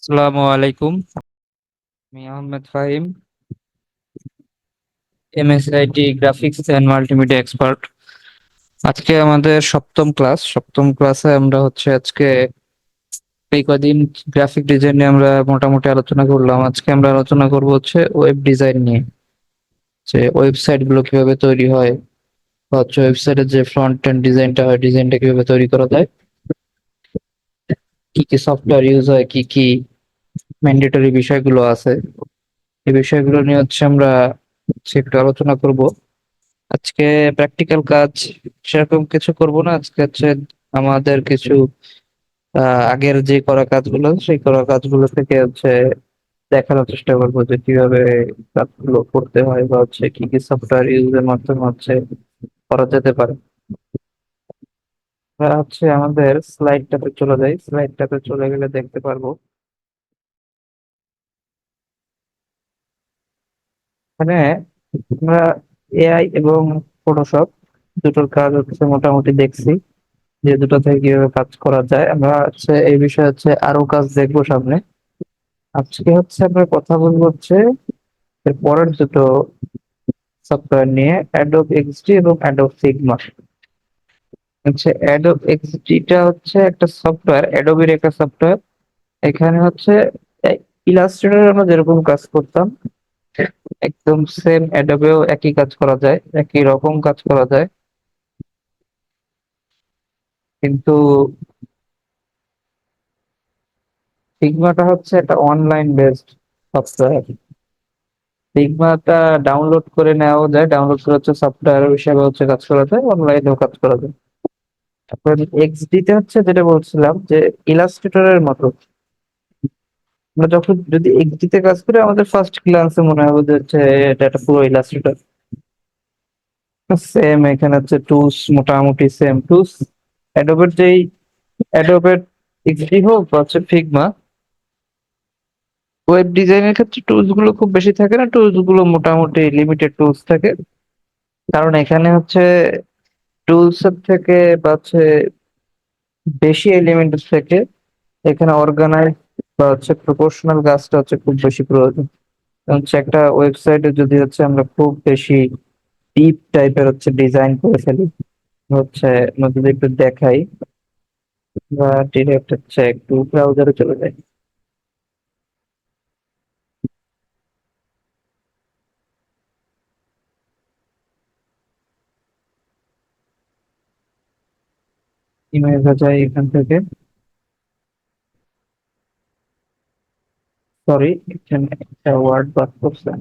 আসসালামু আলাইকুম। আমি Ahmed Fahim, MSIT graphics and multimedia expert. আজকে আমাদের সপ্তম ক্লাসে আমরা আজকে এই কদিন গ্রাফিক ডিজাইন নিয়ে আমরা মোটামুটি আলোচনা করলাম। আজকে আমরা আলোচনা করব ওয়েব ডিজাইন নিয়ে, যে ওয়েবসাইট গুলো কিভাবে তৈরি হয়, বা ওয়েবসাইটের যে ফ্রন্ট এন্ড ডিজাইনটা হয়, ডিজাইনটা কিভাবে তৈরি করা যায়, কি কি সফটওয়্যার ইউজ হয়, কি কি ম্যান্ডেটরি বিষয়গুলো আছে, এই বিষয়গুলো নিয়ে আমরা একটু আলোচনা করব। আজকে প্র্যাকটিক্যাল কাজ সেরকম কিছু করব না। আজকে আমাদের কিছু আগের যে করা কাজগুলো, সেই করা কাজগুলো থেকে দেখানোর চেষ্টা করবো যে কিভাবে কাজগুলো করতে হয়, বা কি কি সফটওয়্যার ইউজের মাধ্যমে করা যেতে পারে। আমাদের স্লাইডটাতে চলে যাই। স্লাইডটাতে চলে গেলে দেখতে পারবো এখানে আমরা এআই এবং ফটোশপ দুটোর কাজ মোটামুটি দেখছি, যে দুটো থেকে কিভাবে কাজ করা যায়। আমরা এই বিষয়ে আরো কাজ দেখবো সামনে। আজকে আমরা কথা বলবো এর পরের দুটো সফটওয়্যার নিয়ে, অ্যাডোব এক্সডি এবং অ্যাডোব ফিগমা। অ্যাডোব এক্সডি টা একটা সফটওয়্যার, অ্যাডোবের একটা সফটওয়্যার। এখানে ইলাস্ট্রেটর আমরা যেরকম কাজ করতাম, একদম সেম অ্যাডোবেও একই কাজ করা যায়, একই রকম কাজ করা যায়। কিন্তু ফিগমাটা একটা অনলাইন বেসড সফটওয়্যার। ফিগমাটা ডাউনলোড করে নেওয়া যায়, ডাউনলোড করে সফটওয়্যার হিসেবে কাজ করা যায়, অনলাইনেও কাজ করা যায়। তারপরে এক্সডি তে যেটা বলছিলাম, যে ইলাস্ট্রেটরের মতো আমরা যখন যদি এক্সডি তে কাজ করি, আমাদের ফার্স্ট গ্লান্সে মনে হবে যে এটা একটা পুরো ইলাস্ট্রেটর। সেম এখানে টুলস মোটামুটি সেম টুলস। অ্যাডোবের অ্যাডোবের এক্সডি হোক বা ফিগমা, ওয়েব ডিজাইনের ক্ষেত্রে টুলস গুলো খুব বেশি থাকে না, টুলস গুলো মোটামুটি লিমিটেড টুলস থাকে। কারণ এখানে টুলস এর থেকে বা বেশি এলিমেন্ট থেকে এখানে অর্গানাইজ বা প্রপোর্শনাল কাজটা খুব বেশি প্রয়োজন। একটা ওয়েবসাইটে যদি আমরা খুব বেশি ডিপ টাইপের ডিজাইন করে ফেলি, হচ্ছে আমরা যদি একটু দেখাই, বা ডিরেক্ট একটু ব্রাউজারে চলে যাই। ইমেজ যাই এখান থেকে। সরি, এখানে একটা ওয়ার্ড বাদ করছে।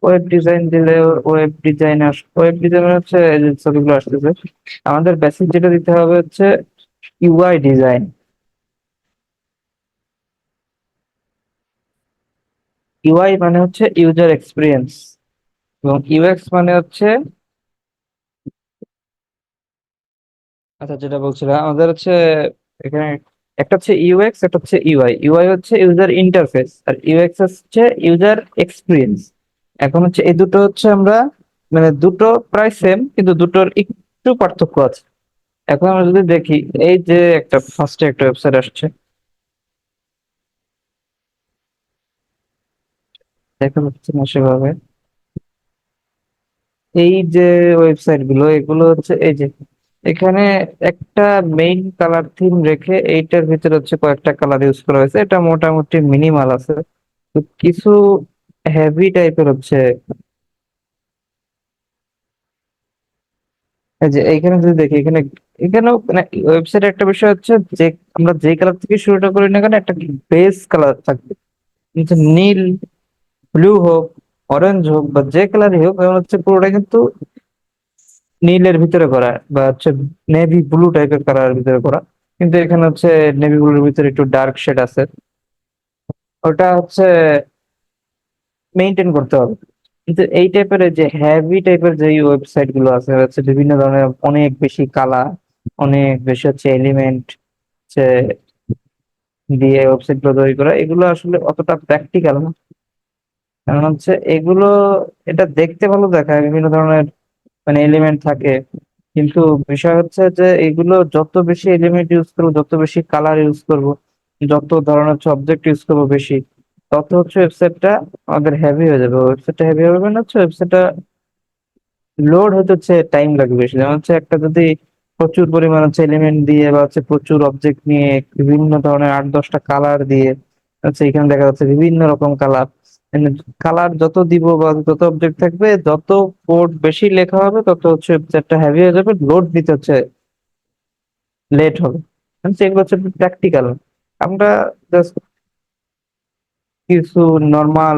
ওয়েব ডিজাইন দিলে ওয়েব ডিজাইন এই যে ছবিগুলো আসতেছে, আমাদের বেসিক যেটা দিতে হবে ইউআই ডিজাইন। ইউআই মানে ইউজার এক্সপিরিয়েন্স, এবং ইউএক্স মানে আচ্ছা, যেটা বলছিলাম আমাদের এখানে একটা ইউএক্স, একটা ইউআই। ইউআই ইউজার ইন্টারফেস, আর ইউএক্স ইউজার এক্সপিরিয়েন্স। এখন এই দুটো আমরা মানে দুটো প্রায় সেম, কিন্তু দুটোর একটু পার্থক্য আছে। এখন আমরা যদি দেখি, এই যে একটা ফার্স্টে একটা ওয়েবসাইট আসছে, দেখা যাচ্ছে না সেভাবে। এই যে ওয়েবসাইট গুলো, এগুলো এই যে এখানে একটা মেইন কালার থিম রেখে এইটার ভিতরে কয়েকটা কালার ইউজ করা হয়েছে, এটা মোটামুটি মিনিমাল আছে। তো কিছু হেভি টাইপের এই যে এইখানে যদি দেখি, এখানে এখানেও মানে ওয়েবসাইটে একটা বিষয় যে আমরা যে কালার থেকে শুরুটা করি না কেন, একটা বেস কালার থাকবে। নীল, ব্লু হোক, অরেঞ্জ হোক, বা যে কালারই হোক, কারণ পুরোটা কিন্তু নীলের ভিতরে করা, বা নেভি ব্লু টাইপের কালারের ভিতরে করা। কিন্তু এখানে নেভি ব্লুর ভিতরে একটু ডার্ক শেড আছে, ওটা মেনটেন করতে হবে। কিন্তু এই টাইপের যে হেভি টাইপের যে ওয়েবসাইট গুলো আছে, বিভিন্ন ধরনের অনেক বেশি কালার, অনেক বেশি এলিমেন্ট দিয়ে ওয়েবসাইট গুলো তৈরি করা, এগুলো আসলে অতটা প্র্যাকটিক্যাল না। কারণ এগুলো, এটা দেখতে ভালো দেখায়, বিভিন্ন ধরনের মানে এলিমেন্ট থাকে, কিন্তু বিষয় হচ্ছে যে এগুলো যত বেশি এলিমেন্ট ইউজ করবো, যত বেশি কালার ইউজ করব, যত ধরনের অবজেক্ট ইউজ করবো বেশি, তত হচ্ছে ওয়েবসাইটটা আমাদের হেভি হয়ে যাবে। ওয়েবসাইটটা হেভি হবে মানে হচ্ছে ওয়েবসাইটটা লোড হতে হচ্ছে টাইম লাগবে বেশি। যেমন হচ্ছে একটা যদি প্রচুর পরিমাণ হচ্ছে এলিমেন্ট দিয়ে বা হচ্ছে প্রচুর অবজেক্ট নিয়ে বিভিন্ন ধরনের 8-10টা কালার দিয়ে হচ্ছে, এখানে দেখা যাচ্ছে বিভিন্ন রকম কালার। কালার যত দিব বা যত অবজেক্ট থাকবে, যত কোড বেশি লেখা হবে, তত হচ্ছে ওয়েবসাইটটা হেভি হয়ে যাবে, লোড দিতে হচ্ছে লেট হবে। এগুলো হচ্ছে প্র্যাকটিক্যাল। আমরা জাস্ট কিছু নর্মাল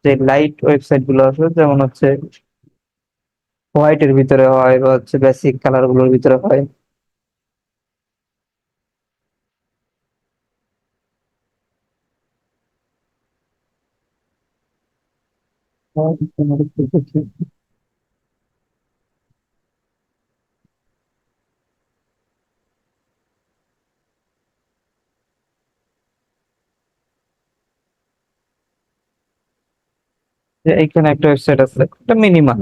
যে লাইট ওয়েবসাইট গুলো আছে, যেমন হচ্ছে হোয়াইট এর ভিতরে হয় বা হচ্ছে বেসিক কালার গুলোর ভিতরে হয়। যে এইখানে একটা ওয়েবসাইট আছে, এটা মিনিমাল,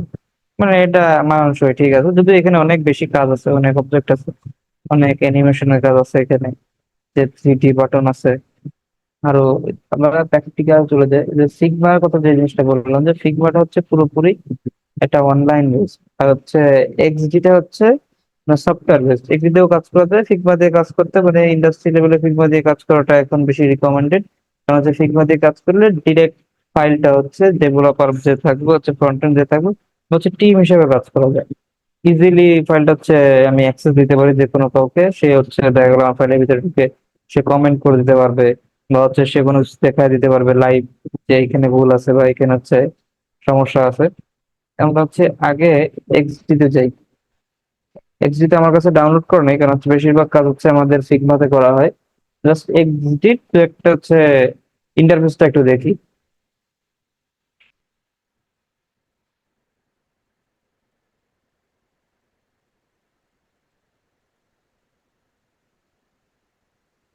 মানে এটা মানানসই ঠিক আছে, যদি এখানে অনেক বেশি কাজ আছে, অনেক অবজেক্ট আছে, অনেক অ্যানিমেশনের কাজ আছে এখানে, যে 3D বাটন আছে আরো। আমরা প্র্যাকটিক্যাল চলে যাই, যে ফিগমার কথা যে জিনিসটা বললাম, যে ফিগমাটা হচ্ছে পুরোপুরি একটা অনলাইন বেস, আর হচ্ছে এক্সডিটা হচ্ছে সফটওয়্যার বেস। এক্সডিতেও কাজ করা যায়, ফিগমা দিয়ে কাজ করতে মানে ইন্ডাস্ট্রি লেভেলে ফিগমা দিয়ে কাজ করাটা এখন বেশি রিকমেন্ডেড। কারণ হচ্ছে ফিগমা দিয়ে কাজ করলে ডিরেক্ট ফাইলটা হচ্ছে ডেভেলপার যে থাকবে, হচ্ছে ফ্রন্ট এন্ড যে থাকবে, হচ্ছে টিম হিসেবে কাজ করা যায় ইজিলি। ফাইলটা হচ্ছে আমি অ্যাক্সেস দিতে পারি যে কোনো কাউকে, সে হচ্ছে দেখা গেলো আমার ফাইলের ভিতরে ঢুকে সে কমেন্ট করে দিতে পারবে, বা হচ্ছে সে কোনো কিছু দেখায় দিতে পারবে লাইভ, যে এখানে ভুল আছে বা এখানে হচ্ছে সমস্যা আছে। আমরা হচ্ছে আগে এক্সডিতে যাই। এক্সডিতে আমার কাছে ডাউনলোড করা নেই, কারণ হচ্ছে বেশিরভাগ কাজ হচ্ছে আমাদের ফিগমাতে করা হয়। জাস্ট এক্সডিট একটা হচ্ছে ইন্টারফেসটা একটু দেখি।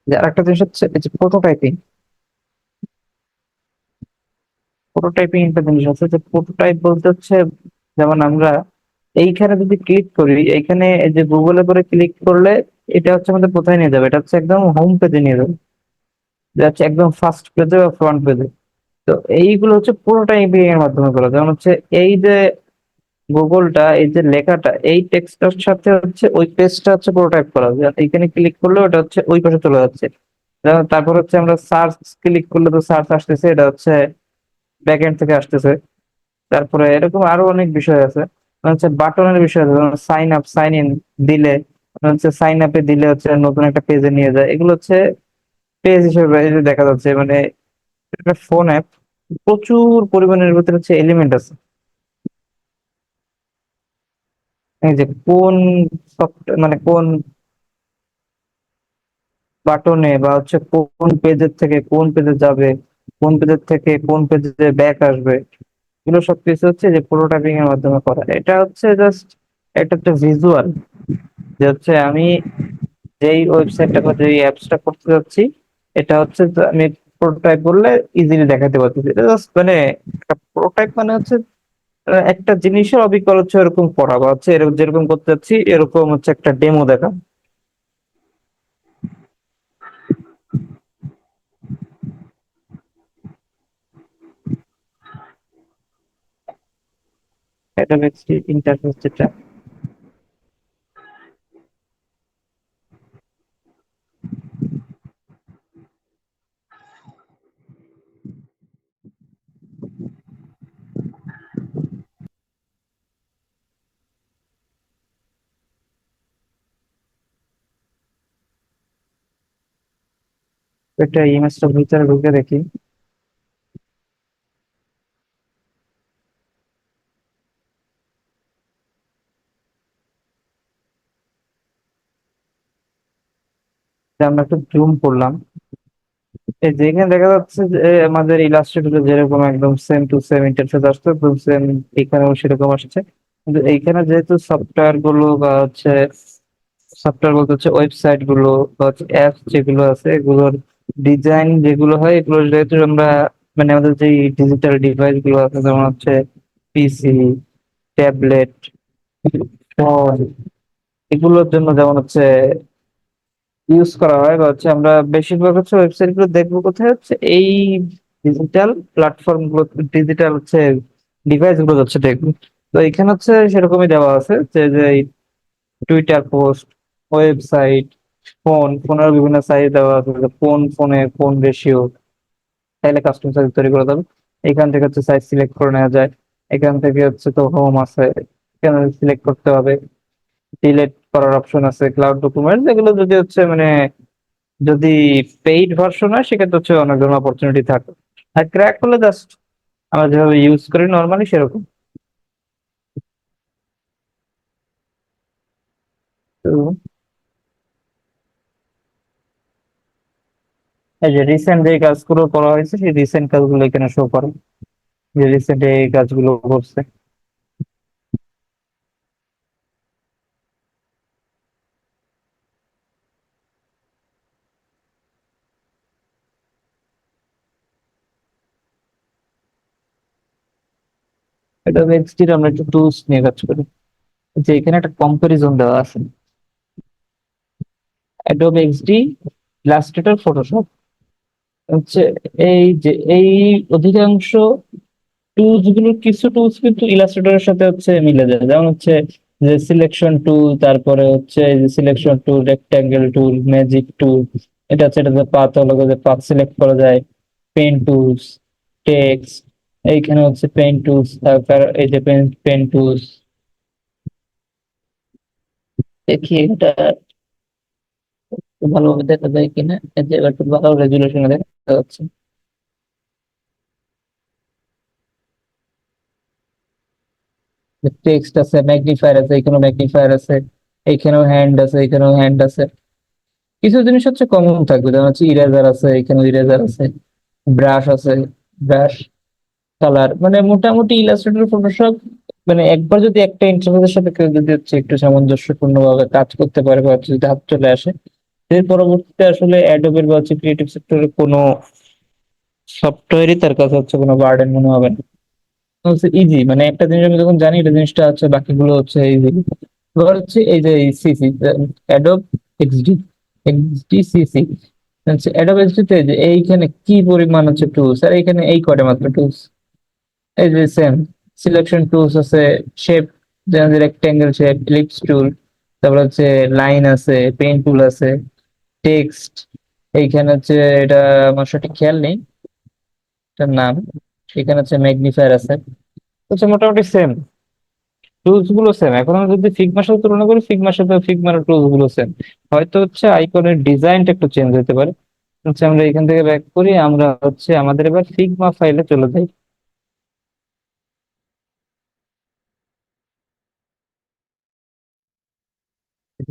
যে আরেকটা জিনিস হচ্ছে এই যে প্রোটোটাইপিং। প্রোটোটাইপিং একটা জিনিস আছে, যে প্রোটোটাইপ বলতে হচ্ছে, যেমন আমরা এইখানে যদি ক্লিক করি, এইখানে এই যে গুগলে করে ক্লিক করলে এটা হচ্ছে আমাদের কোথায় নিয়ে যাবে, এটা হচ্ছে একদম হোম পেজে নিয়ে যাবে, এটা হচ্ছে একদম ফার্স্ট পেজে বা ফ্রন্ট পেজে। তো এইগুলো হচ্ছে প্রোটোটাইপিং এর মাধ্যমে করা, যেমন হচ্ছে এই যে গুগলটা, এই যে লেখাটা, এই টেক্সটার সাথে হচ্ছে ওই পেজটা হচ্ছে প্রোটোটাইপ করা যায়, এইখানে ক্লিক করলে ওটা হচ্ছে ওই পাশে চলে যাচ্ছে। যেমন তারপর হচ্ছে আমরা সার্চ ক্লিক করলে তো সার্চ আসতেছে, এটা হচ্ছে ব্যাক এন্ড থেকে আসতেছে। তারপরে এরকম আরো অনেক বিষয় আছে, হচ্ছে বাটনের বিষয় আছে, সাইন আপ সাইন ইন দিলে হচ্ছে, সাইন আপে দিলে হচ্ছে নতুন একটা পেজে নিয়ে যায়। এগুলো হচ্ছে পেজ হিসেবে এই যে দেখা যাচ্ছে, মানে একটা ফোন অ্যাপ, প্রচুর পরিমাণের ভিতরে হচ্ছে এলিমেন্ট আছে। এই যে কোন মানে কোন বাটনে বা হচ্ছে কোন পেজের থেকে কোন পেজে যাবে, কোন পেজের থেকে কোন পেজে ব্যাক আসবে, এগুলো সবকিছু হচ্ছে যে প্রোটোটাইপিং এর মাধ্যমে করা। এটা হচ্ছে জাস্ট একটা একটা ভিজুয়াল, যে হচ্ছে আমি যেই ওয়েবসাইটটা বা যেই অ্যাপসটা করতে যাচ্ছি, এটা হচ্ছে যে আমি প্রোটোটাইপ করলে ইজিলি দেখাতে পারতেছি। এটা জাস্ট মানে একটা প্রোটোটাইপ মানে হচ্ছে একটা জিনিসের অবিকল হচ্ছে এরকম করা, বা হচ্ছে এরকম যেরকম করতে যাচ্ছি এরকম হচ্ছে একটা ডেমো দেখা। এটা হচ্ছে ইন্টারফেস যেটা। একটা ইমেজটা ভিতরে ঢুকে দেখি। যে আমরা একটু জুম করলাম, এই যে এখানে দেখা যাচ্ছে যে আমাদের ইলাস্ট্রেটরে যেরকম একদম সেম টু সেম ইন্টারফেস আসছে, একদম সেম এখানেও সেরকম আসছে। কিন্তু এইখানে যেহেতু সফটওয়্যার গুলো বা হচ্ছে সফটওয়্যার বলতে হচ্ছে ওয়েবসাইট গুলো বা হচ্ছে অ্যাপস যেগুলো আছে, এগুলোর ডিজাইন যেগুলো হয়, এগুলো যেহেতু আমরা মানে আমাদের যে ডিজিটাল ডিভাইস গুলো আছে, যেমন হচ্ছে পিসি, ট্যাবলেট, ফোন, এগুলোর জন্য যেমন হচ্ছে ইউজ করা হয়, বা হচ্ছে আমরা বেশিরভাগ হচ্ছে ওয়েবসাইট গুলো দেখবো কোথায় হচ্ছে এই ডিজিটাল প্ল্যাটফর্ম গুলো, ডিজিটাল হচ্ছে ডিভাইস গুলো হচ্ছে দেখবো। তো এখানে হচ্ছে সেরকমই দেওয়া আছে যে যে টুইটার পোস্ট, ওয়েবসাইট, ফোনের বিভিন্ন সাইজ দেওয়া আছে যে কোন ফোনে কোন রেশিও, চাইলে কাস্টম সাইজ তৈরি করে দেবে। এখান থেকে হচ্ছে সাইজ সিলেক্ট করে নেওয়া যায়। এখান থেকে হচ্ছে তো হোম আছে, এখানে সিলেক্ট করতে হবে। ডিলেট করার অপশন আছে, ক্লাউড ডকুমেন্ট, এগুলো যদি হচ্ছে মানে যদি পেইড ভার্সন হয় সেক্ষেত্রে হচ্ছে অনেক ধরনের অপরচুনিটি থাকে। আর ক্র্যাক হলে জাস্ট আমরা যেভাবে ইউজ করি নর্মালি সেরকম। তো এই যে রিসেন্ট যে কাজগুলো করা হয়েছে সেই রিসেন্ট কাজগুলো এখানে শো করে, যে রিসেন্ট এই কাজগুলো করছে। এটা নেক্সট আমরা একটু টুলস নিয়ে কাজ করি। যে এখানে একটা কম্পারিজন দেওয়া আছে, অ্যাডোব এক্সডি, ইলাস্ট্রেটর, ফটোশপ। হচ্ছে এই যে এই অধিকাংশ টুলস গুলো, কিছু টুলস কিন্তু ইলাস্ট্রেটরের সাথে হচ্ছে মিলে যায়, যেমন হচ্ছে যে সিলেকশন টুল, তারপরে হচ্ছে এই যে সিলেকশন টুল, রেক্টাঙ্গেল টুল, ম্যাজিক টুল। এটা হচ্ছে এটাতে পাথ হলো যে পাথ সিলেক্ট করা যায়। পেন টুলস, টেক্সট, এইখানে হচ্ছে পেন টুলস, তারপর এই যে পেন টুলস। দেখি এটা একটু ভালোভাবে দেখা যায় কিনা, এই যে এবার একটু ভালো রেজুলেশনে দেখা যাচ্ছে। টেক্সট আছে, ম্যাগনিফায়ার আছে, এখানেও ম্যাগনিফায়ার আছে, এইখানেও হ্যান্ড আছে, এখানেও হ্যান্ড আছে। কিছু জিনিস হচ্ছে কমন থাকবে, যেমন হচ্ছে ইরেজার আছে, এখানেও ইরেজার আছে, ব্রাশ আছে, ব্রাশ, কালার। মানে মোটামুটি ইলাস্ট্রেটর, ফটোশপ, মানে একবার যদি একটা ইন্টারফেসের সাথে কেউ যদি হচ্ছে একটু সামঞ্জস্যপূর্ণ ভাবে কাজ করতে পারে, বা হচ্ছে যদি হাত চলে আসে, এর পরবর্তীতে আসলে অ্যাডোবের বা হচ্ছে ক্রিয়েটিভ সেক্টরের কোনো সফটওয়্যারই তার কাছে হচ্ছে কোনো বার্ডেন মনে হবে না। হচ্ছে ইজি, মানে একটা জিনিস আমি যখন জানি এটা জিনিসটা হচ্ছে বাকিগুলো হচ্ছে ইজি। এবার হচ্ছে এই যে CC, Adobe XD, XD CC, হচ্ছে অ্যাডোব এক্সডি তে যে এইখানে কি পরিমাণ হচ্ছে টুলস, আর এইখানে এই কয়টা মাত্র টুলস। এই যে সেম সিলেকশন টুলস আছে, শেপ, যেমন রেক্টেঙ্গেল শেপ, এলিপস টুল, তারপর হচ্ছে লাইন আছে, পেন টুল আছে, টেক্সট, এইখানে হচ্ছে এটা আমার সঠিক খেয়াল নেই এটার নাম। এখানে হচ্ছে ম্যাগনিফায়ার আছে, হচ্ছে মোটামুটি সেম, টুলস গুলো সেম। এখন আমি যদি ফিগমার সাথে তুলনা করি, ফিগমার সাথে ফিগমার টুলস গুলো সেম। হয়তো হচ্ছে আইকনের ডিজাইনটা একটু চেঞ্জ হতে পারে। হচ্ছে আমরা এখান থেকে ব্যাক করি, আমরা হচ্ছে আমাদের এবার ফিগমা ফাইলে চলে যাই।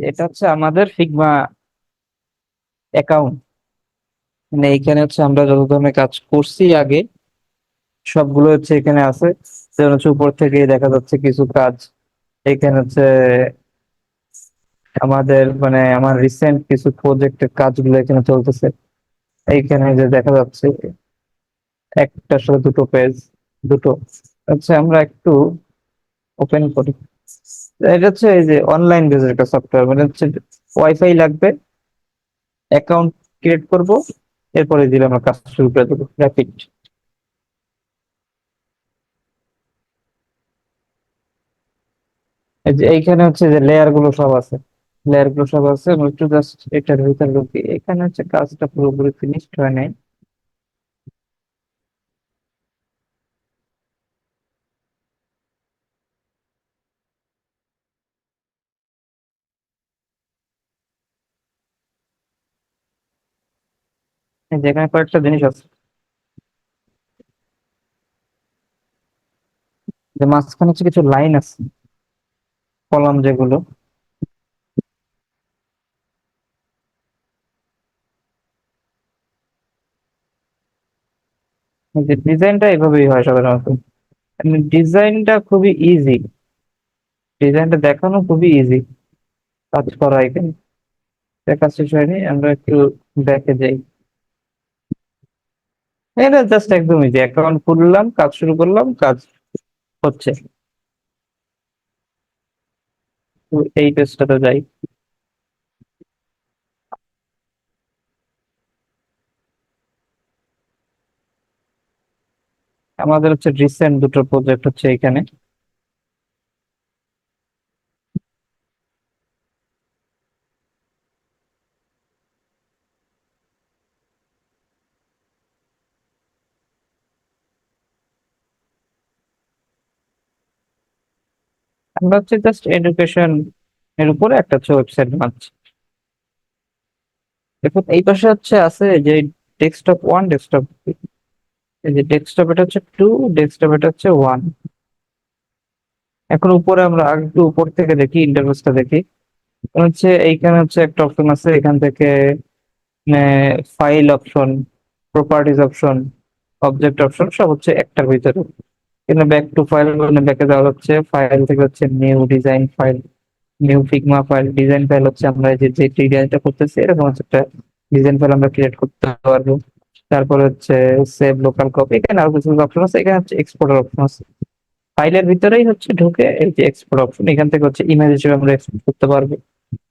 এটা হচ্ছে আমাদের ফিগমা অ্যাকাউন্ট। মানে এইখানে হচ্ছে আমরা যত ধরনের কাজ করছি আগে সবগুলো হচ্ছে এখানে আছে। যেমন হচ্ছে উপর থেকে দেখা যাচ্ছে কিছু কাজ, এখানে হচ্ছে আমাদের মানে আমার রিসেন্ট কিছু প্রজেক্টের কাজগুলো এখানে চলতেছে। এইখানে যে দেখা যাচ্ছে একটার সাথে দুটো পেজ, দুটো। আচ্ছা আমরা একটু ওপেন করি। এটা হচ্ছে এই যে অনলাইন বেসের একটা সফটওয়্যার, মানে হচ্ছে ওয়াইফাই লাগবে, অ্যাকাউন্ট ক্রিয়েট করব, এরপরে দিলে আমরা কাজ শুরু করে দেবো র্যাপিড। এই যে এইখানে হচ্ছে যে লেয়ার গুলো সব আছে, লেয়ার গুলো সব আছে। আমরা একটু জাস্ট এটার ভিতরে ঢুকি, এখানে হচ্ছে কাজটা পুরোপুরি ফিনিশড হয় নাই। এই যে এখানে কয়েকটা জিনিস আছে, যে মাঝখানে হচ্ছে কিছু লাইন আছে, কলাম যেগুলো। এই যে ডিজাইনটা এভাবেই হয় সাধারণত, ডিজাইনটা খুবই ইজি, ডিজাইনটা দেখানো খুবই ইজি, কাজ করা এখানে। কাজ শেষ হয়নি, আমরা একটু ব্যাকে যাই। এটা জাস্ট একদম ইজি, অ্যাকাউন্ট খুললাম, কাজ শুরু করলাম, কাজ হচ্ছে। এই পেজটাতে যাই। আমাদের হচ্ছে রিসেন্ট দুটো প্রজেক্ট হচ্ছে এখানে। আমরা হচ্ছে জাস্ট এডুকেশন এর উপরে একটা হচ্ছে ওয়েবসাইট বানাচ্ছি। দেখুন এই পাশে হচ্ছে আছে যে ডেস্কটপ ওয়ান, ডেস্কটপ, এই যে ডেস্কটপ এটা হচ্ছে টু, ডেস্কটপ এটা হচ্ছে ওয়ান। এখন উপরে আমরা আগে একটু উপর থেকে দেখি, ইন্টারফেসটা দেখি। হচ্ছে এইখানে হচ্ছে একটা অপশন আছে এখান থেকে, file option, properties option, object option সব হচ্ছে একটার ভিতরে। এখানে ব্যাক টু ফাইল মানে ব্যাকে যাওয়া হচ্ছে, ফাইল থেকে হচ্ছে new design file, new Figma file. Design file হচ্ছে আমরা যে যে ডিজাইনটা করতেছি এরকম হচ্ছে একটা ডিজাইন ফাইল আমরা ক্রিয়েট করতে পারবো। তারপরে হচ্ছে সেভ লোকাল কপি, এখানে আরো কিছু অপশন আছে। এখানে হচ্ছে এক্সপোর্টার অপশন আছে, ফাইলের ভিতরেই হচ্ছে ঢুকে এই যে এক্সপোর্ট অপশন, এখান থেকে হচ্ছে ইমেজ হিসেবে আমরা এক্সপোর্ট করতে পারবো।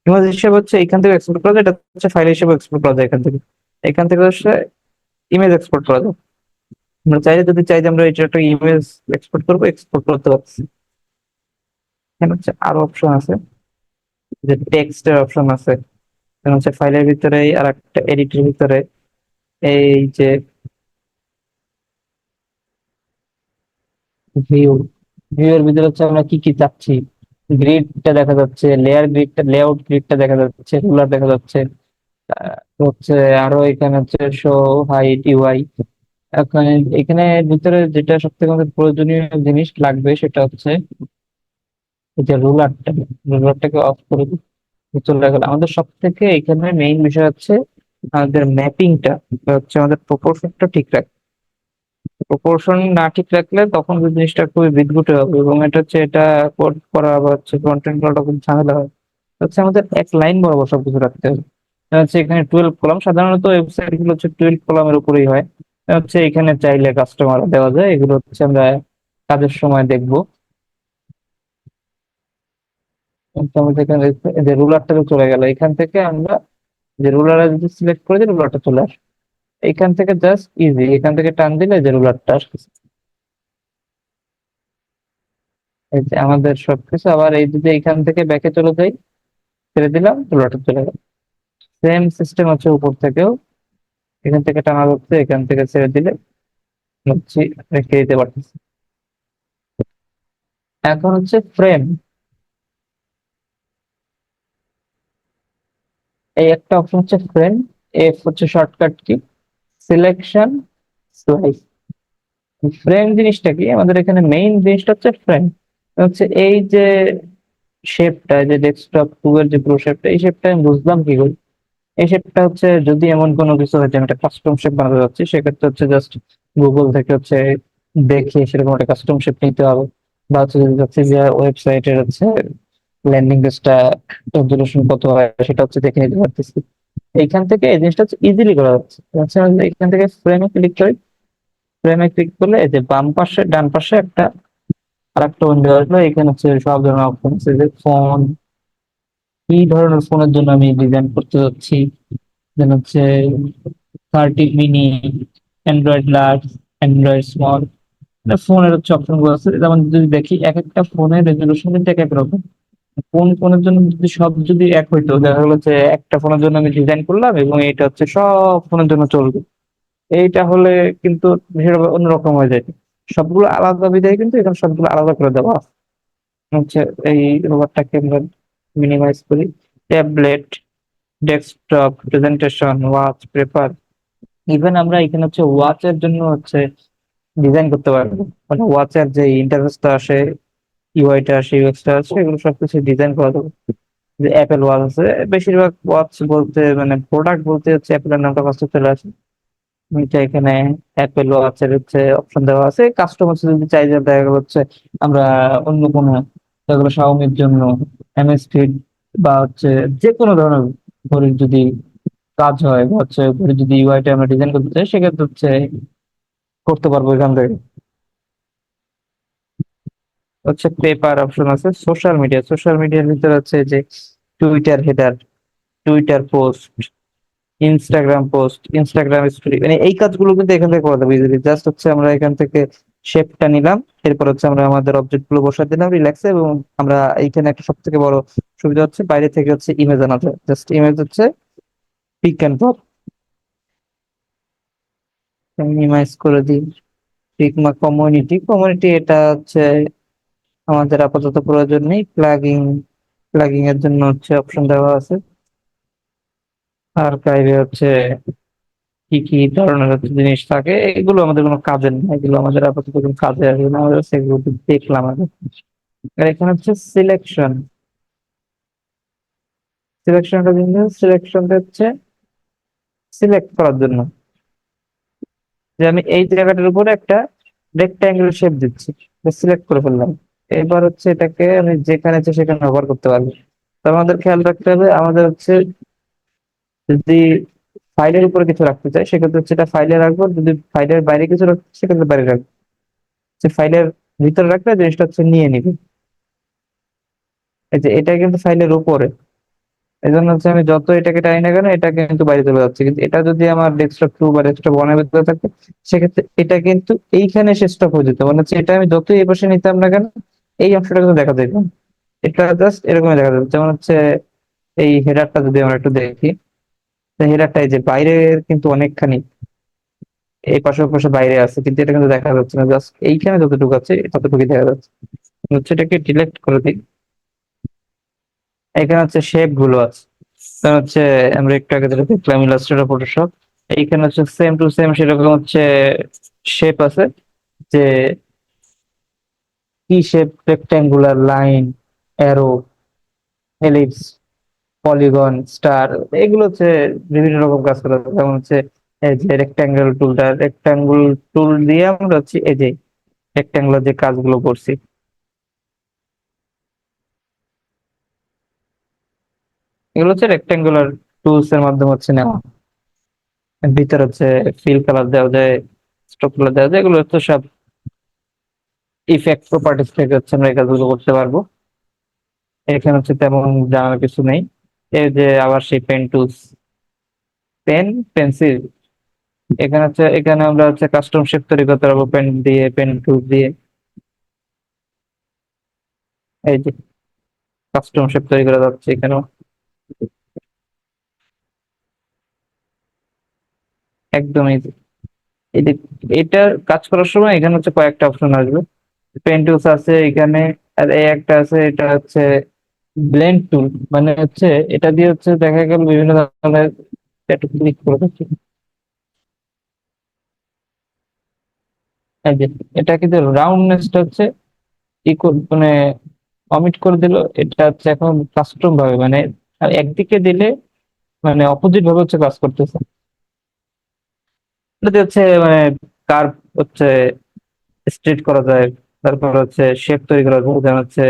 ইমেজ হিসেবে হচ্ছে এখান থেকে এক্সপোর্ট করা যায়, এটা হচ্ছে ফাইল হিসেবে এক্সপোর্ট করা যায় এখান থেকে। এখান থেকে হচ্ছে ইমেজ এক্সপোর্ট করা যায়। আমরা চাইলে যদি চাই যে আমরা এটা একটা ইমেজ এক্সপোর্ট করবো, এক্সপোর্ট করতে পারছি। এখানে হচ্ছে আরো অপশন আছে, যে টেক্সটের অপশন আছে। এখানে হচ্ছে ফাইলের ভিতরে আর একটা এডিটের ভিতরে এই যে ভিউ, ভিউ এর ভিতরে হচ্ছে আমরা কি কি চাচ্ছি, গ্রিডটা দেখা যাচ্ছে, লেয়ার গ্রিডটা, লেআউট গ্রিডটা দেখা যাচ্ছে, রুলার দেখা যাচ্ছে। হচ্ছে আরো এখানে হচ্ছে শো হাইট ইউআই। এখন এখানে ভিতরে যেটা সব থেকে আমাদের প্রয়োজনীয় জিনিস লাগবে সেটা হচ্ছে এই যে রুলারটা, রুলারটাকে অফ করে চলে গেল। আমাদের সব থেকে এখানে মেইন বিষয় হচ্ছে আমাদের ম্যাপিংটা, হচ্ছে আমাদের প্রপোর্শনটা ঠিক রাখা। প্রপোর্শন না ঠিক রাখলে তখন ওই জিনিসটা খুবই বিদঘুটে হবে, এবং এটা হচ্ছে এটা কোড করা বা হচ্ছে কন্টেন্ট করাটা খুব ঝামেলা হয়। হচ্ছে আমাদের এক লাইন বরাবর সবকিছু রাখতে হবে। হচ্ছে এখানে 12 কলাম, সাধারণত ওয়েবসাইট গুলো হচ্ছে 12 কলামের উপরেই হয়। হচ্ছে এখানে চাইলে কাস্টমার দেওয়া যায়, এগুলো হচ্ছে আমরা কাজের সময় দেখবো। কিন্তু আমাদের এখানে এই যে রুলারটাতে চলে গেল, এখান থেকে আমরা যে রুলার যদি সিলেক্ট করে দিই রুলারটা চলে আসে। এখান থেকে জাস্ট ইজি, এখান থেকে টান দিলে যে রুলারটা আসে। এই যে আমাদের সবকিছু আবার এই যদি এখান থেকে ব্যাকে চলে যাই, ছেড়ে দিলাম রুলারটা চলে গেল। সেম সিস্টেম হচ্ছে উপর থেকেও, এখান থেকে টানা যাচ্ছে, এখান থেকে ছেড়ে দিলে হচ্ছে রেখে দিতে পারতেছি। এখন হচ্ছে ফ্রেম, এই একটা অপশন হচ্ছে ফ্রেম। এফ হচ্ছে shortcut key, selection, slice. Frame জিনিসটা কি, আমাদের এখানে মেইন জিনিসটা হচ্ছে ফ্রেম। হচ্ছে এই যে শেপটা, যে ডেস্কটপ টু এর যে পুরো শেপটা, এই শেপটা আমি বুঝলাম কি করে। এই শেপটা হচ্ছে যদি এমন কোনো কিছু হয় যে আমি একটা কাস্টম শেপ বানাতে যাচ্ছি, সেক্ষেত্রে হচ্ছে জাস্ট গুগল থেকে হচ্ছে দেখে সেরকম একটা কাস্টম শেপ নিতে হবে। বা হচ্ছে যদি যাচ্ছি যে ওয়েবসাইটের হচ্ছে ল্যান্ডিং পেজটা রেজলিউশন কত হয় সেটা হচ্ছে দেখে নিতে পারতেছি। এইখান থেকে এই জিনিসটা হচ্ছে ইজিলি করা যাচ্ছে। হচ্ছে আমি এখান থেকে ফ্রেমে ক্লিক করি, ফ্রেমে ক্লিক করলে এই যে বাম পাশে ডান পাশে একটা আরেকটা উইন্ডো আসলো। এখানে হচ্ছে সব ধরনের অপশন আছে, যে ফোন, কি ধরনের ফোনের জন্য আমি ডিজাইন করতে যাচ্ছি। দেন হচ্ছে 30 mini, Android large, Android small, ফোনের হচ্ছে অপশন গুলো আছে। যেমন যদি দেখি এক একটা ফোনের রেজলিউশন কিন্তু এক এক রকম। কোন ফোনের জন্য যদি সব যদি এক হইতো, দেখা গেলো যে একটা ফোনের জন্য আমি ডিজাইন করলাম এবং এটা হচ্ছে সব ফোনের জন্য চলবে, এইটা হলে কিন্তু বিষয়টা অন্যরকম হয়ে যায়। সবগুলো আলাদা বিধায় কিন্তু এখানে সবগুলো আলাদা করে দেওয়া আছে। হচ্ছে এই রোবটটাকে আমরা মিনিমাইজ করি, tablet, desktop, presentation, watch, paper. Even আমরা এখানে হচ্ছে ওয়াচের জন্য হচ্ছে ডিজাইন করতে পারবো, মানে ওয়াচের যে ইন্টারফেসটা আসে, ইউআইটা আসে, ইউএক্সটা আসে, এগুলো সবকিছু ডিজাইন করা যাবে। যে অ্যাপেল ওয়াচ আছে, বেশিরভাগ ওয়াচ বলতে মানে প্রোডাক্ট বলতে হচ্ছে অ্যাপেলের নামটা ফার্স্টে চলে আসে। এটা এখানে অ্যাপেল ওয়াচের হচ্ছে অপশন দেওয়া আছে। কাস্টমার যদি চাই যে দেখা গেল হচ্ছে আমরা অন্য কোনো, দেখা গেলো শাওমির জন্য এমএসফিট বা হচ্ছে যে কোনো ধরনের ঘড়ির যদি কাজ হয় বা হচ্ছে ঘড়ির যদি ইউআইটা আমরা ডিজাইন করতে চাই, সেক্ষেত্রে হচ্ছে করতে পারবো এখান থেকে। হচ্ছে পেপার অপশন আছে, সোশ্যাল মিডিয়ার ভিতরে হচ্ছে যে Twitter header, Twitter post, Instagram story, মানে এই কাজগুলো কিন্তু এখান থেকে করা যাবে ইজিলি। জাস্ট হচ্ছে আমরা এখান থেকে শেপটা নিলাম, এরপর হচ্ছে আমরা আমাদের অবজেক্ট গুলো বসাই দিলাম রিল্যাক্সে, এবং আমরা এইখানে একটা সব থেকে বড় সুবিধা হচ্ছে বাইরে থেকে হচ্ছে ইমেজ আনা যায়। জাস্ট ইমেজ হচ্ছে পিক অ্যান্ড ড্রপ, মিনিমাইজ করে দিই। ফিগমা কমিউনিটি এটা হচ্ছে আমাদের আপাতত প্রয়োজন নেই। প্লাগিং এর জন্য হচ্ছে অপশন দেওয়া আছে। আর্কাইভে হচ্ছে কি কি ধরনের হচ্ছে জিনিস থাকে, এগুলো আমাদের কোনো কাজের না, এগুলো আমাদের আপাতত কোনো কাজে আসবে না, আমরা সেগুলো দেখলাম আগে। আর এখানে হচ্ছে সিলেকশনটা হচ্ছে সিলেক্ট করার জন্য, যে আমি এই জায়গাটার উপরে একটা রেক্টাঙ্গেল শেপ দিচ্ছি, সিলেক্ট করে ফেললাম। এবার হচ্ছে এটাকে আমি যেখানে ইচ্ছে সেখানে ব্যবহার করতে পারবো। তো আমাদের খেয়াল রাখতে হবে, আমাদের হচ্ছে যদি ফাইলের উপরে কিছু রাখতে চাই সেক্ষেত্রে হচ্ছে এটা ফাইলে রাখবো, যদি ফাইলের বাইরে কিছু রাখতে চাই, সেক্ষেত্রে বাইরে রাখবো। ফাইলের ভিতরে রাখলে জিনিসটা হচ্ছে নিয়ে নিবে। এই যে এটা কিন্তু ফাইলের উপরে, এই জন্য হচ্ছে আমি যত এটাকে টানি না কেন এটা কিন্তু বাইরে চলে যাচ্ছে। কিন্তু এটা যদি আমার ডেস্কটপ 2 বা ডেস্কটপ 1 এর ভিতরে থাকতো, সেক্ষেত্রে এটা কিন্তু এইখানে এসে স্টপ হয়ে যেত, মানে হচ্ছে এটা আমি যতই এই পাশে নিতাম না কেন এই অংশটা কিন্তু দেখা যেত না। এটা জাস্ট এরকমই দেখা যাবে। যেমন হচ্ছে এই হেডারটা যদি আমরা একটু দেখি, হেডারটা এই যে বাইরে কিন্তু অনেকখানি এই পাশে ও পাশে বাইরে আছে, কিন্তু এটা কিন্তু দেখা যাচ্ছে না, জাস্ট এইখানে যতটুকু আছে ততটুকুই দেখা যাচ্ছে। হচ্ছে এটাকে ডিলেক্ট করে দিই। এখানে হচ্ছে শেপ গুলো আছে, কারণ হচ্ছে আমরা একটু আগে যেটা দেখলাম ইলাস্ট্রেটর ফটোশপ, এইখানে হচ্ছে সেম টু সেম সেরকম হচ্ছে শেপ আছে, যে কি shape, rectangular, line, arrow, ellipse, polygon, star, এগুলো হচ্ছে বিভিন্ন রকম কাজ করা যায়। যেমন হচ্ছে এই যে রেক্ট্যাঙ্গুল টুল দিয়ে আমরা হচ্ছে এই যে রেক্ট্যাঙ্গুলার যে কাজগুলো করছি, এগুলো হচ্ছে রেক্ট্যাঙ্গুলার টুলস এর মাধ্যমে হচ্ছে নেওয়া। ভিতরে হচ্ছে ফিল কালার দেওয়া যায়, স্ট্রোক কালার দেওয়া যায়, এগুলো হচ্ছে সব ইফেক্ট প্রপার্টিস থেকে হচ্ছে আমরা এই কাজগুলো করতে পারবো। এখানে হচ্ছে তেমন জানার কিছু নেই। এই যে আবার সেই পেন টুলস, পেন, পেন্সিল, এখানে আমরা হচ্ছে কাস্টম শেপ তৈরি করতে পারবো পেন দিয়ে, পেন টুল দিয়ে। এই যে কাস্টম শেপ তৈরি করা যাচ্ছে এখানেও, একদম এই যে এই যে এটার কাজ করার সময় এখানে হচ্ছে কয়েকটা অপশন আসবে। পেন টুলস আছে এখানে, আর এই একটা আছে, এটা হচ্ছে ব্লেন্ড টুল, মানে হচ্ছে এটা দিয়ে হচ্ছে দেখা গেল বিভিন্ন ধরনের, একটু ক্লিক করে দেখি। এই যে এটা কিন্তু রাউন্ডনেসটা হচ্ছে মানে অমিট করে দিল। এটা হচ্ছে এখন কাস্টম ভাবে, মানে একদিকে দিলে মানে অপোজিট ভাবে হচ্ছে কাজ করতেছে। এটাতে হচ্ছে মানে কার্ভ হচ্ছে স্ট্রেট করা যায়, তারপর হচ্ছে শেপ তৈরি করা যায়, যেমন হচ্ছে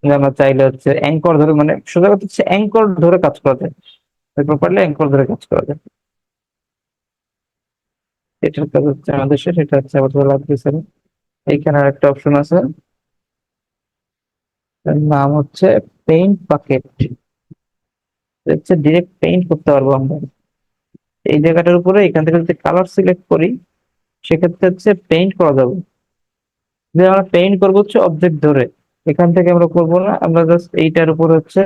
যে আমরা চাইলে হচ্ছে অ্যাঙ্কর ধরে, মানে সোজা কথা হচ্ছে অ্যাঙ্কর ধরে কাজ করা যায়, প্রপারলি অ্যাঙ্কর ধরে কাজ করা যায়। এটার কাজ হচ্ছে আমাদের সেটা হচ্ছে আবার ধরে লাগতেছে না। এইখানে আর একটা অপশন আছে, তার নাম হচ্ছে পেইন্ট বাকেট। হচ্ছে ডিরেক্ট পেইন্ট করতে পারবো আমরা এই জায়গাটার উপরে। এখান থেকে যদি কালার সিলেক্ট করি সেক্ষেত্রে হচ্ছে পেইন্ট করা যাবে। যে আমরা পেইন্ট করবো হচ্ছে অবজেক্ট ধরে, এখান থেকে আমরা করবো না, আমরা জাস্ট এইটার উপর হচ্ছে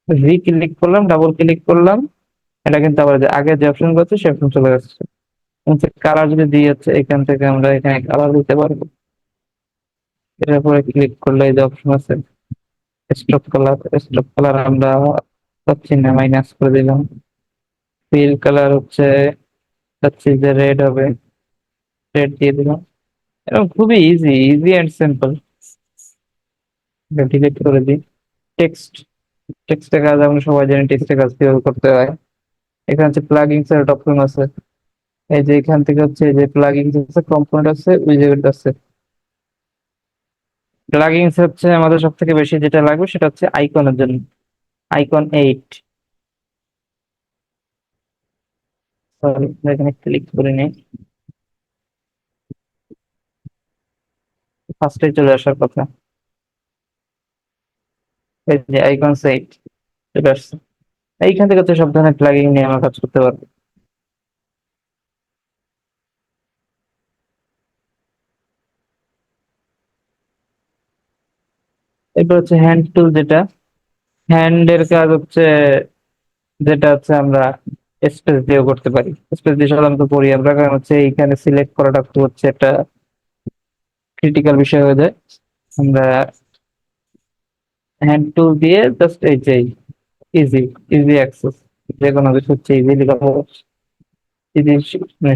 ভি ক্লিক করলাম, ডাবল ক্লিক করলাম, এটা কিন্তু আবার যে আগে যে অপশন করছে সে অপশন চলে যাচ্ছে। কালার যদি দিয়ে হচ্ছে এখান থেকে আমরা এখানে কালার দিতে পারবো। এটার উপরে ক্লিক করলে এই যে অপশন আছে স্ট্রোক কালার আমরা চাচ্ছি না, মাইনাস করে দিলাম। ফিল কালার হচ্ছে চাচ্ছি যে রেড হবে, রেড দিয়ে দিলাম। এরকম খুবই ইজি অ্যান্ড সিম্পল। ডিলিট করে দিই। টেক্সট, টেক্সটের কাজ আমরা সবাই জানি টেক্সটের কাজ কিভাবে করতে হয়। এখানে হচ্ছে প্লাগইনস এর অপশন আছে, এই যে এখান থেকে হচ্ছে এই যে প্লাগইনস আছে, কম্পোনেন্ট আছে, উইজার্ড আছে। প্লাগইনস হচ্ছে আমাদের সব থেকে বেশি যেটা লাগবে সেটা হচ্ছে আইকনের জন্য, আইকন 8। সরি, এখানে ক্লিক করে নিই। ফার্স্টে চলে আসার কথা। এই যে আইকন সাইট চলে আসছে। এইখান থেকে তো সব ধরনের প্লাগইন নিয়ে আমরা কাজ করতে পারবো। এরপর হচ্ছে হ্যান্ড টুল, যেটা হ্যান্ড এর কাজ হচ্ছে, যেটা হচ্ছে আমরা স্পেস দিয়েও করতে পারি। স্পেস দিয়ে সাধারণত করি আমরা, কারণ হচ্ছে এইখানে সিলেক্ট করাটা খুব হচ্ছে একটা ক্রিটিক্যাল বিষয় হয়ে যায়। আমরা হ্যান্ড টুল দিয়ে জাস্ট এই যে ইজি ইজি অ্যাক্সেস, যে কোনো কিছু হচ্ছে ইজিলি ইজি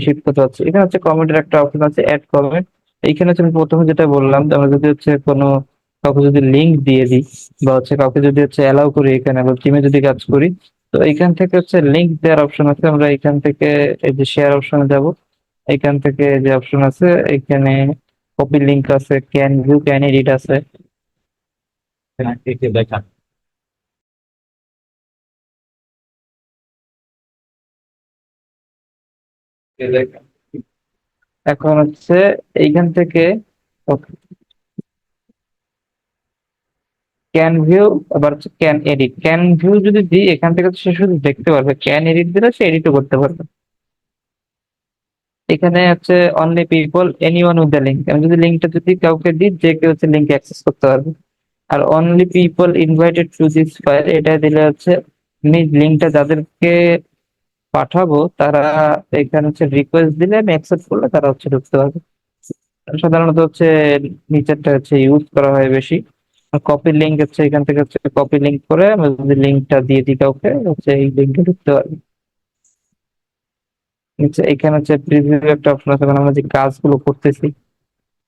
শিফট করতে হচ্ছে। এখানে হচ্ছে কমেন্টের একটা অপশন আছে, অ্যাড কমেন্ট। এইখানে হচ্ছে আমি প্রথমে যেটা বললাম যে আমরা যদি হচ্ছে কোনো কাউকে যদি লিঙ্ক দিয়ে দিই, বা হচ্ছে কাউকে যদি হচ্ছে অ্যালাউ করি, এখানে আমরা টিমে যদি কাজ করি, তো এইখান থেকে হচ্ছে লিঙ্ক দেওয়ার অপশন আছে। আমরা এখান থেকে এই যে শেয়ার অপশনে যাব। এখান থেকে যে অপশন আছে এখানে কপি লিঙ্ক আছে, ক্যান ভিউ, ক্যান এডিট আছে। এখন হচ্ছে এইখান থেকে ক্যান ভিউ, আবার হচ্ছে ক্যান এডিট। ক্যান ভিউ যদি দিই এখান থেকে তো সে শুধু দেখতে পারবে, ক্যান এডিট দিলে সে এডিটও করতে পারবে। এখানে হচ্ছে only people anyone with the link, আমি যদি লিঙ্কটা যদি কাউকে দিই, যে কেউ হচ্ছে লিঙ্ক অ্যাক্সেস করতে পারবে। আর only people invited to this file, এটা দিলে হচ্ছে আমি লিঙ্কটা যাদেরকে পাঠাবো তারা এখানে হচ্ছে রিকোয়েস্ট দিলে, আমি অ্যাকসেপ্ট করলে তারা হচ্ছে ঢুকতে পারবে। সাধারণত হচ্ছে নিচেরটা হচ্ছে ইউজ করা হয় বেশি। কপি লিঙ্ক হচ্ছে এখান থেকে হচ্ছে কপি লিঙ্ক করে আমরা যদি লিঙ্কটা দিয়ে দিই কাউকে, হচ্ছে এই লিঙ্কে ঢুকতে পারবে। নিচে এখানে হচ্ছে প্রিভিউ একটা অপশন আছে, মানে আমরা যে কাজগুলো করতেছি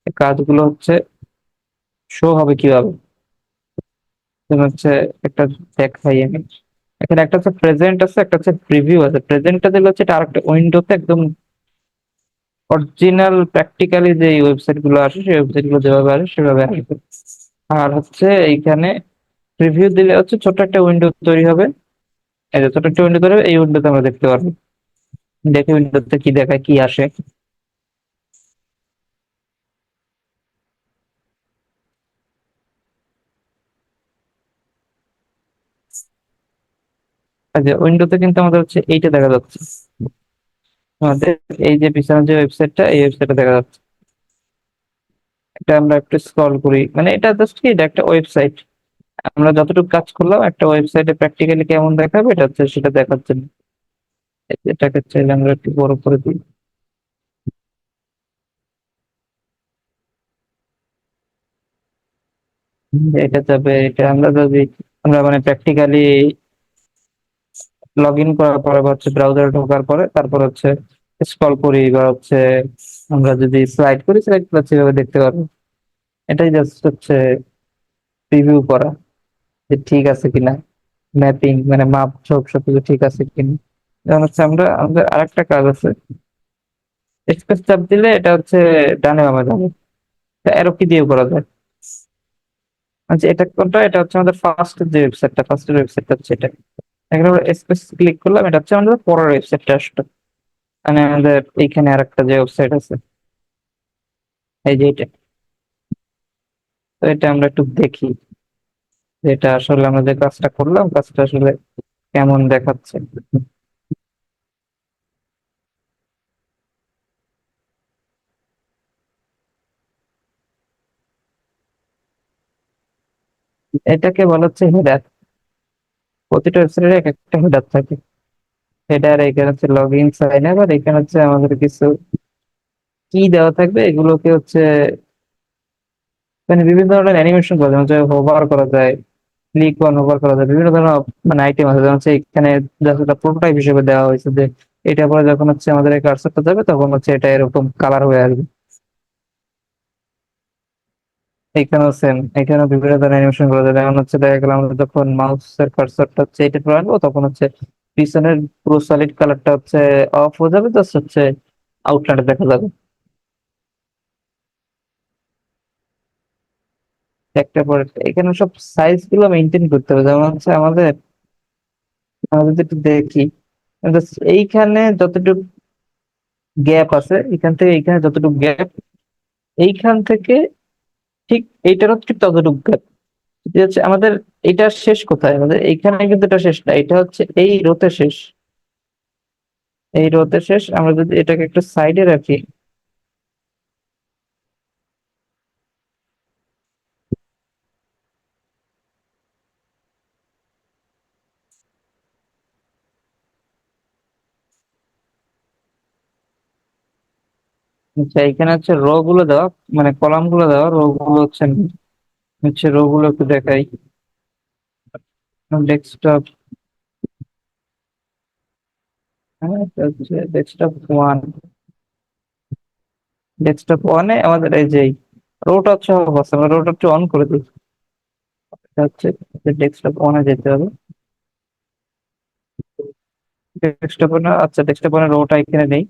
এই কাজগুলো হচ্ছে শো হবে কিভাবে। যেমন হচ্ছে একটা দেখাই আমি। এখানে একটা হচ্ছে প্রেজেন্ট আছে, একটা হচ্ছে প্রিভিউ আছে। প্রেজেন্টটা দিলে হচ্ছে এটা আরেকটা উইন্ডোতে একদম অরিজিনাল প্র্যাকটিক্যালি যে ওয়েবসাইট গুলো আসে সেই ওয়েবসাইট গুলো যেভাবে আসে সেভাবে আসবে। আর হচ্ছে এইখানে প্রিভিউ দিলে হচ্ছে ছোট একটা উইন্ডো তৈরি হবে। এই যে ছোট একটা উইন্ডো তৈরি হবে, এই উইন্ডোতে আমরা দেখতে পারবো, দেখে উইন্ডোতে কি দেখায় কি আসে। এই যে উইন্ডোতে কিন্তু আমাদের হচ্ছে এইটা দেখা যাচ্ছে, আমাদের এই যে পিছনের যে ওয়েবসাইটটা, এই ওয়েবসাইটটা দেখা যাচ্ছে। এটা আমরা একটু স্ক্রল করি, মানে এটা জাস্ট কি, এটা একটা ওয়েবসাইট। আমরা যতটুকু কাজ করলাম একটা ওয়েবসাইটে প্র্যাকটিক্যালি কেমন দেখাবে এটা হচ্ছে সেটা দেখাচ্ছে না। এটাকে চাইলে আমরা একটু বড় করে দিই। এটা যাবে, এটা আমরা যদি আমরা মানে প্র্যাকটিক্যালি লগ ইন করার পরে বা হচ্ছে ব্রাউজারে ঢোকার পরে তারপর হচ্ছে স্ক্রল করি, বা হচ্ছে আমরা যদি স্লাইড করি, স্লাইড করলে সেভাবে দেখতে পারবো। এটাই জাস্ট হচ্ছে রিভিউ করা যে ঠিক আছে কিনা, ম্যাপিং মানে মাপ ঝোপ সবকিছু ঠিক আছে কিনা। যেমন হচ্ছে আমরা আমাদের আরেকটা কাজ আছে, স্পেস চাপ দিলে এটা হচ্ছে ডানে বামে যাবে, অ্যারো কি দিয়েও করা যায়। আচ্ছা এটা কোনটা, এটা হচ্ছে আমাদের ফার্স্ট যে ওয়েবসাইটটা, ফার্স্টের ওয়েবসাইটটা হচ্ছে এটা। এখানে আমরা স্পেস ক্লিক করলাম, এটা হচ্ছে আমাদের পরের ওয়েবসাইটটা আসলো। মানে আমাদের এইখানে আরেকটা যে ওয়েবসাইট আছে, এই যে এটা। তো এটা আমরা একটু দেখি যে এটা আসলে আমরা যে কাজটা করলাম কাজটা আসলে কেমন দেখাচ্ছে। এটাকে বলা হচ্ছে হেডার। প্রতিটা ওয়েবসাইটের এক একটা হেডার থাকে। হেডার, এখানে হচ্ছে লগ ইন, সাইন আপ, আর এখানে হচ্ছে আমাদের কিছু কি দেওয়া থাকবে, এগুলোকে হচ্ছে মানে বিভিন্ন ধরনের অ্যানিমেশন করা যায়, যেমন হচ্ছে হোভার করা যায়, ক্লিক অন হোভার করা যায়, বিভিন্ন ধরনের মানে আইটেম আছে। যেমন হচ্ছে এখানে জাস্ট একটা প্রোটোটাইপ হিসেবে দেওয়া হয়েছে যে এটা পরে যখন হচ্ছে আমাদের এই কার্সরটা যাবে তখন হচ্ছে এটা এরকম কালার হয়ে আসবে। এখানেও সেম, এখানেও বিভিন্ন ধরনের অ্যানিমেশন করা যায়। যেমন হচ্ছে দেখা গেল আমরা যখন মাউসের কার্সরটা হচ্ছে এটা পরে আনবো তখন হচ্ছে পিছনের পুরো সলিড কালারটা হচ্ছে অফ হয়ে যাবে, জাস্ট হচ্ছে আউটলাইনটা দেখা যাবে। একটা পরে এখানে সব সাইজ গুলো মেনটেন করতে হবে। যেমন হচ্ছে আমাদের, আমরা যদি একটু দেখি, just এইখানে যতটুকু গ্যাপ আছে, এখান থেকে এইখানে যতটুকু গ্যাপ, এইখান থেকে ঠিক এইটারও ঠিক ততটুকু gap। যে হচ্ছে আমাদের এটার শেষ কোথায়, আমাদের এইখানে কিন্তু এটা শেষ না, এটা হচ্ছে এই রোতে শেষ। এই রোতে শেষ, আমরা যদি এটাকে একটু সাইডে রাখি। আচ্ছা, এখানে হচ্ছে রো গুলো দেওয়া, মানে কলাম গুলো দেওয়া, রো গুলো হচ্ছে হচ্ছে রো গুলো একটু দেখাই। ডেস্কটপ, হ্যাঁ এটা হচ্ছে ডেস্কটপ 1। ডেস্কটপ 1-এ আমাদের এই যে রোটা হচ্ছে অবস্থা, আমরা রোটা একটু অন করে দিই। এটা হচ্ছে ডেস্কটপ 1-এ যেতে হবে। ডেস্কটপ 1, আচ্ছা ডেস্কটপ 1-এর রোটা এখানে নেই।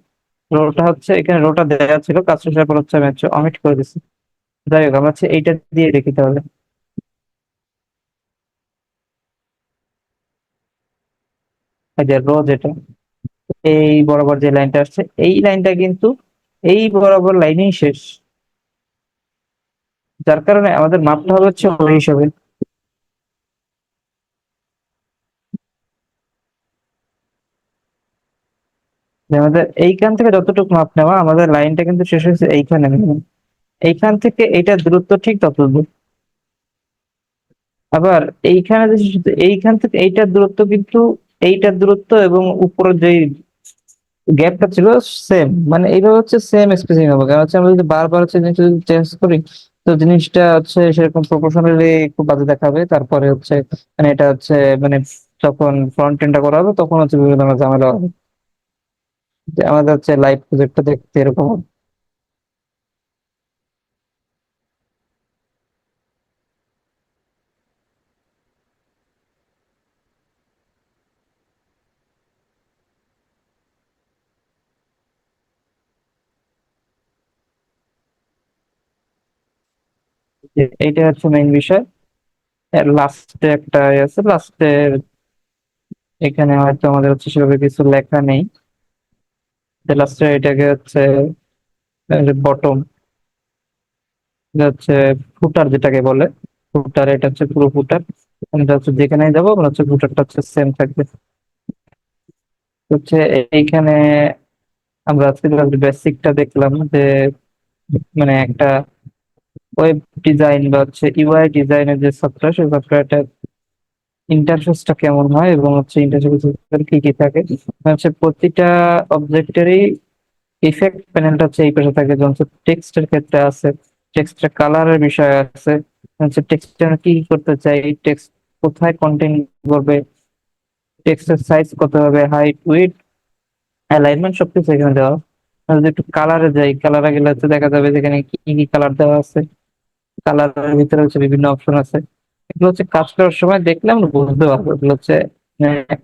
রোটা হচ্ছে এখানে, রোটা দেওয়া ছিল, কাজ শেষের পর হচ্ছে আমি হচ্ছে অমিট করে দিচ্ছি। যাই হোক, আমরা হচ্ছে এইটা দিয়ে রেখে তাহলে। এই যে রো যেটা এই বরাবর যে লাইনটা আসছে, এই লাইনটা কিন্তু এই বরাবর লাইনেই শেষ। যার কারণে আমাদের মাপটা হবে হচ্ছে ওই হিসাবে। যে আমাদের এইখান থেকে যতটুকু মাপ নেওয়া, আমাদের লাইনটা কিন্তু শেষ হয়েছে এইখানে। এইখান থেকে এইটার দূরত্ব ঠিক ততদূর। আবার এইখানে যে এইখান থেকে এইটার দূরত্ব কিন্তু, এইটার দূরত্ব এবং উপরের যে গ্যাপটা ছিল সেম, মানে এইভাবে হচ্ছে সেম স্পেসিং হবে। কারণ হচ্ছে আমরা যদি বারবার হচ্ছে জিনিসটা যদি চেঞ্জ করি, তো জিনিসটা হচ্ছে সেরকম প্রপোর্শনালি একটু বাজে দেখাবে। তারপরে হচ্ছে মানে এটা হচ্ছে মানে যখন ফ্রন্ট এন্ডটা করা হবে তখন হচ্ছে বিভিন্ন ধরনের ঝামেলা হবে। যে আমাদের হচ্ছে লাইভ প্রজেক্টটা দেখতে এরকম হবে। এইটা হচ্ছে মেইন বিষয়। লাস্টে একটা আছে, লাস্টে এখানে হয়তো আমাদের হচ্ছে সেভাবে কিছু লেখা নেই। লাস্টে এটাকে হচ্ছে বটম, হচ্ছে ফুটার যেটাকে বলে। ফুটার, এটা হচ্ছে পুরো ফুটার। এটা হচ্ছে যেখানে যাবো আমরা হচ্ছে ফুটারটা হচ্ছে সেম থাকবে। হচ্ছে এইখানে আমরা আজকে বেসিকটা দেখলাম যে মানে একটা ওয়েব ডিজাইন বা হচ্ছে ইউআই ডিজাইনের যে সফটওয়্যার, সেই সফটওয়্যারটা ইন্টারফেসটা কেমন হয় এবং হচ্ছে ইন্টারফেসের কি কি থাকে। হচ্ছে প্রতিটা অবজেক্টেরই ইফেক্ট প্যানেলটা হচ্ছে এই পাশে থাকে। যেমন হচ্ছে টেক্সটের ক্ষেত্রে আছে, টেক্সটের কালারের বিষয় আছে, হচ্ছে টেক্সটে কি কি করতে চাই, টেক্সট কোথায় কন্টেন্ট করবে, টেক্সটের সাইজ কত হবে, হাইট, উইডথ, অ্যালাইনমেন্ট সবকিছু এখানে দেওয়া। আর যদি একটু কালারে যাই, কালারে গেলে হচ্ছে দেখা যাবে যেখানে কি কি কালার দেওয়া আছে। কালারের ভিতরে হচ্ছে বিভিন্ন অপশন আছে। এগুলো হচ্ছে কাজ করার সময় দেখলে আমরা বুঝতে পারবো। এগুলো হচ্ছে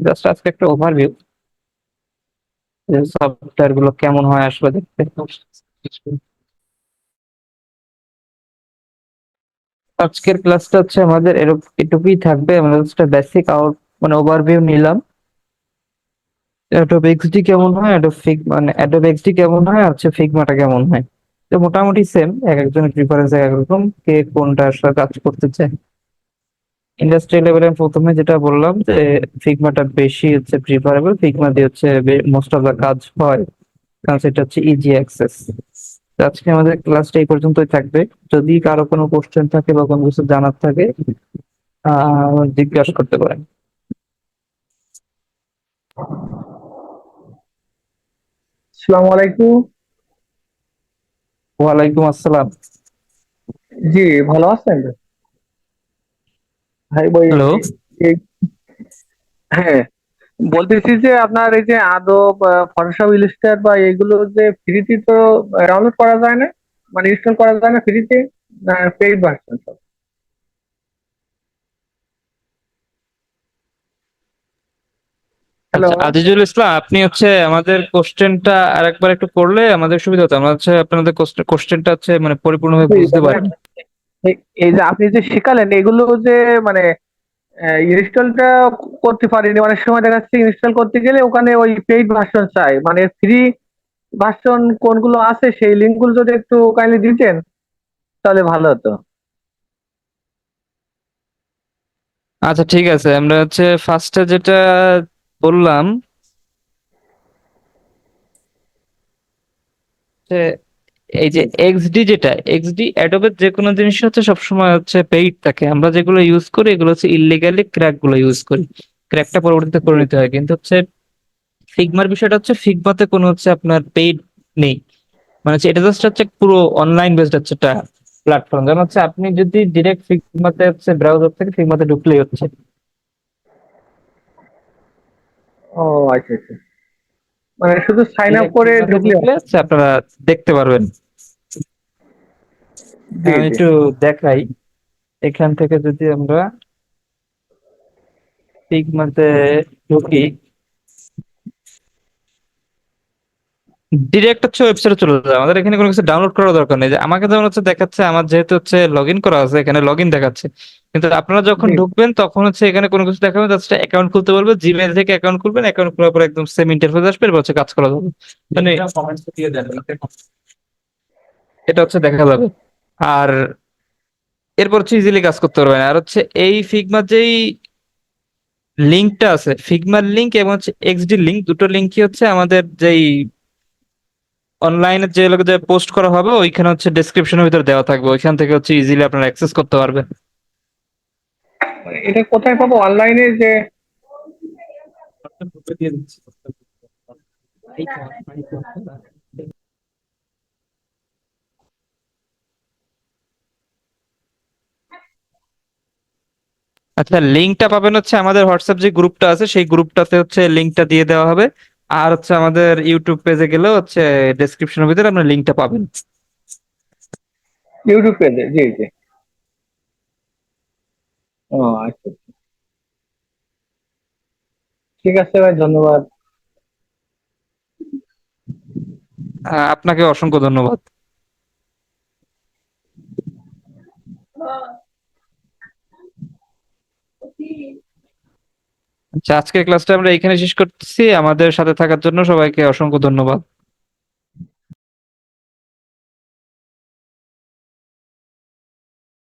জাস্ট আজকে একটা ওভারভিউ, সফটওয়্যার গুলো কেমন হয় আসলে দেখতে। আজকের ক্লাসটা হচ্ছে আমাদের এরকম এটুকুই থাকবে। আমরা জাস্ট বেসিক আউট মানে ওভারভিউ নিলাম। অ্যাডোব এক্সডি কেমন হয়, অ্যাডোব এক্সডি কেমন হয়, আর হচ্ছে ফিগমাটা কেমন হয়। তো মোটামুটি সেম, এক একজনের প্রিফারেন্স এক এক রকম, কে কোনটা আসলে কাজ করতে চায়। ইন্ডাস্ট্রিয়াল লেভেলে আমি প্রথমে যেটা বললাম যে ফিগমাটা বেশি হচ্ছে প্রিফারেবল, ফিগমা দিয়ে হচ্ছে মোস্ট অফ দা কাজ হয়, কারণ সেটা হচ্ছে ইজি অ্যাক্সেস। আজকে আমাদের ক্লাসটা এই পর্যন্তই থাকবে। যদি কারো কোনো কোশ্চেন থাকে বা কোনো কিছু জানার থাকে জিজ্ঞাসা করতে পারেন। আসসালামু আলাইকুম। ওয়ালাইকুম আসসালাম। জি, ভালো আছেন ভাই? বই হ্যালো। এই- হ্যাঁ, বলতেছি যে আপনার এই যে আদব, ফটোশপ, ইলাস্ট্রেটর বা এইগুলো যে ফ্রিতে তো ডাউনলোড করা যায় না, মানে ইনস্টল করা যায় না ফ্রিতে, না পেইড ভার্সন সব? হ্যালো। আচ্ছা আজিজুল ইসলাম, আপনি হচ্ছে আমাদের কোশ্চেনটা আরেকবার একটু করলে আমাদের সুবিধা হতো। আমরা হচ্ছে আপনাদের কোশ্চেনটা হচ্ছে মানে পরিপূর্ণভাবে জি, বুঝতে মানে পারিনি। এই এই যে আপনি যে শিখালেন এগুলো যে মানে ইনস্টলটা করতে পারিনি, অনেক সময় দেখা যাচ্ছে ইনস্টল করতে গেলে ওখানে ওই পেইড ভার্সন চাই, মানে ফ্রি ভার্সন কোনগুলো আছে সেই লিঙ্কগুলো যদি একটু কাইন্ডলি দিতেন তাহলে ভালো হতো। আচ্ছা ঠিক আছে, আমরা হচ্ছে ফার্স্টে যেটা বললাম যে এই যে এক্সডি, যেটা এক্সডি অ্যাডোবের যে কোনো জিনিস হচ্ছে সবসময় হচ্ছে পেইড থাকে। আমরা যেগুলো ইউজ করি এগুলো হচ্ছে ইললিগালি ক্র্যাক গুলো ইউজ করি, ক্র্যাকটা পরবর্তীতে করে জি। নিতে হয়। কিন্তু হচ্ছে ফিগমার বিষয়টা হচ্ছে ফিগমাতে কোনো হচ্ছে আপনার পেইড নেই, মানে হচ্ছে এটা জাস্ট হচ্ছে পুরো অনলাইন বেসড হচ্ছে একটা প্ল্যাটফর্ম। যেমন হচ্ছে আপনি যদি ডিরেক্ট ফিগমাতে হচ্ছে ব্রাউজার থেকে ফিগমাতে ঢুকলেই হচ্ছে, ও আচ্ছা আচ্ছা, মানে শুধু সাইন আপ ডিরেক্ট করে ফিগমাতে ঢুকলে ঢুকলে হচ্ছে আপনারা দেখতে পারবেন। জি আমি জি। একটু দেখাই, এখান থেকে যদি আমরা ফিগমাতে ঢুকি, ডিরেক্ট হচ্ছে ওয়েবসাইটে চলে যায়। আমাদের এখানে কোনো কিছু ডাউনলোড করার দরকার নেই। যে আমাকে যেমন হচ্ছে দেখাচ্ছে, আমার যেহেতু হচ্ছে লগ ইন করা আছে এখানে লগ ইন দেখাচ্ছে, কিন্তু আপনারা যখন জি ঢুকবেন তখন হচ্ছে এখানে কোনো কিছু দেখাবে, জাস্ট অ্যাকাউন্ট খুলতে বলবে, জিমেইল থেকে অ্যাকাউন্ট খুলবেন, অ্যাকাউন্ট খোলার পর একদম সেম ইন্টারফেস আসবে, এরপর হচ্ছে কাজ করা যাবে। মানে এটা হচ্ছে দেখা যাবে। আর এরপর হচ্ছে ইজিলি কাজ করতে পারবেন। আর হচ্ছে এই ফিগমার যেই লিঙ্কটা আছে, ফিগমার লিঙ্ক এবং হচ্ছে এক্সডি লিঙ্ক, দুটো লিঙ্কই হচ্ছে আমাদের যেই অনলাইনে যে লোক যে পোস্ট করা হবে ওইখানে হচ্ছে ডেসক্রিপশনের ভিতর দেওয়া থাকবে, ওইখান থেকে হচ্ছে ইজিলি আপনারা অ্যাক্সেস করতে পারবেন। মানে এটা কোথায় পাবো অনলাইনে যে? আচ্ছা, লিঙ্কটা পাবেন হচ্ছে আমাদের হোয়াটসঅ্যাপ যে গ্রুপটা আছে সেই গ্রুপটাতে হচ্ছে লিঙ্কটা দিয়ে দেওয়া হবে। আর হচ্ছে আমাদের ইউটিউব পেজে গেলেও হচ্ছে ডেসক্রিপশনের ভিতরে আপনার লিঙ্কটা পাবেন। ইউটিউব পেজে? জি জি। ও আচ্ছা, ঠিক আছে ভাই, ধন্যবাদ। আপনাকে অসংখ্য ধন্যবাদ। আচ্ছা, আজকের ক্লাসটা আমরা এখানে শেষ করতেছি। আমাদের সাথে থাকার জন্য সবাইকে অসংখ্য ধন্যবাদ।